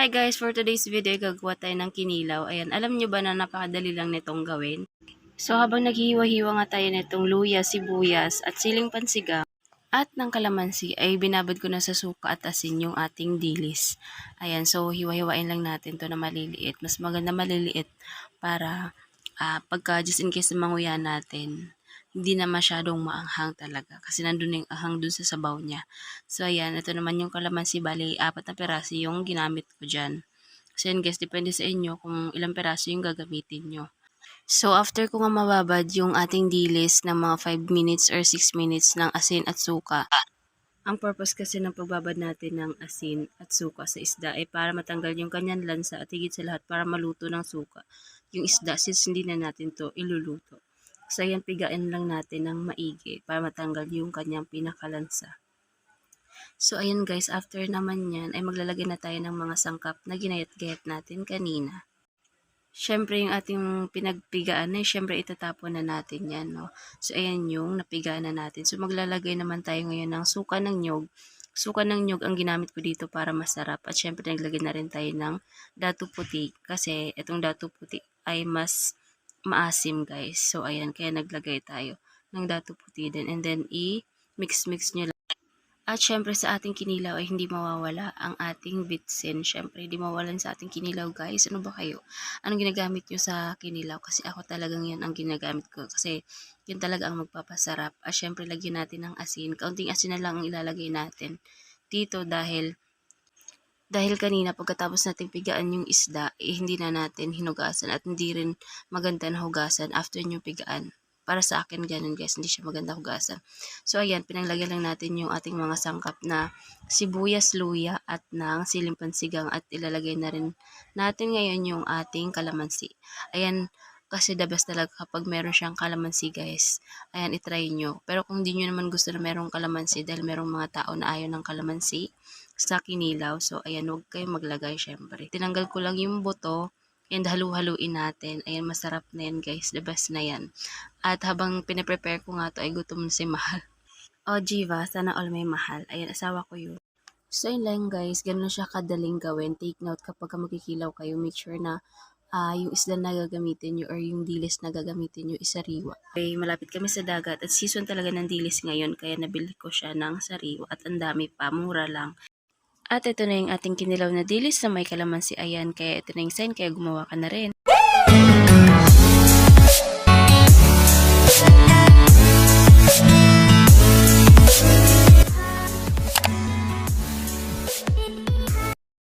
Hi guys, for today's video gagawa tayo ng kinilaw. Ayan, alam nyo ba na napakadali lang nitong gawin? So habang naghihiwa-hiwa nga tayo nitong luya, sibuyas at siling pansigang at ng kalamansi ay binabad ko na sa suka at asin yung ating dilis. Ayan, so hiwa-hiwain lang natin to na maliliit. Mas maganda maliliit para pagka just in case na manguya natin, hindi na masyadong maanghang talaga kasi nandun yung ahang dun sa sabaw niya. So ayan, ito naman yung kalamansi, bali 4 na peraso yung ginamit ko dyan. So yan guys, depende sa inyo kung ilang peraso yung gagamitin nyo. So after ko nga mababad yung ating dilis ng mga 5 minutes or 6 minutes ng asin at suka, ang purpose kasi ng pagbabad natin ng asin at suka sa isda ay para matanggal yung kanyang lansa at higit sa lahat para maluto ng suka yung isda since hindi na natin to iluluto. So yan, pigain lang natin ng maigi para matanggal yung kanyang pinakalansa. So ayan guys, after naman yan ay maglalagay na tayo ng mga sangkap na ginayat-gayat natin kanina. Siyempre yung ating pinagpigaan ay siyempre itatapon na natin yan, no? So ayan yung napigaan na natin. So maglalagay naman tayo ngayon ng suka ng nyog. Suka ng nyog ang ginamit ko dito para masarap. At siyempre naglagay na rin tayo ng datu puti kasi itong datu puti ay mas maasim guys. So ayan, kaya naglagay tayo ng datu puti din. And then i-mix-mix nyo lang. At syempre sa ating kinilaw ay hindi mawawala ang ating bitsin. Syempre hindi mawawalan sa ating kinilaw guys. Ano ba kayo? Anong ginagamit nyo sa kinilaw? Kasi ako talagang yan ang ginagamit ko. Kasi yun talaga ang magpapasarap. At syempre lagyan natin ng asin. Kaunting asin na lang ang ilalagay natin dito dahil kanina pagkatapos nating pigaan yung isda, hindi na natin hinugasan at hindi rin maganda na hugasan after nyo pigaan. Para sa akin ganun guys, hindi siya maganda hugasan. So ayan, pinanglagyan lang natin yung ating mga sangkap na sibuyas, luya at ng siling pansigang at ilalagay na rin natin ngayon yung ating kalamansi. Ayan, kasi the best talaga kapag meron siyang kalamansi guys. Ayan, itry nyo. Pero kung hindi nyo naman gusto na merong kalamansi dahil merong mga tao na ayaw ng kalamansi sa kinilaw, so ayan, huwag kayong maglagay syempre. Tinanggal ko lang yung buto and halu-haluin natin. Ayan, masarap na yan guys, the best na yan. At habang pinaprepare ko nga to ay gutom na si Mahal. O Jiva, sana all may mahal. Ayan, asawa ko yun. So yun lang guys, ganun siya kadaling gawin. Take note kapag magkikilaw kayo, make sure na yung isda na gagamitin nyo or yung dilis na gagamitin nyo is sariwa. Okay, malapit kami sa dagat at season talaga ng dilis ngayon kaya nabili ko siya ng sariwa at ang dami pa, mura lang. At ito na yung ating kinilaw na dilis na may kalamansi, ayan, kaya ito na yung sign, kaya gumawa ka na rin.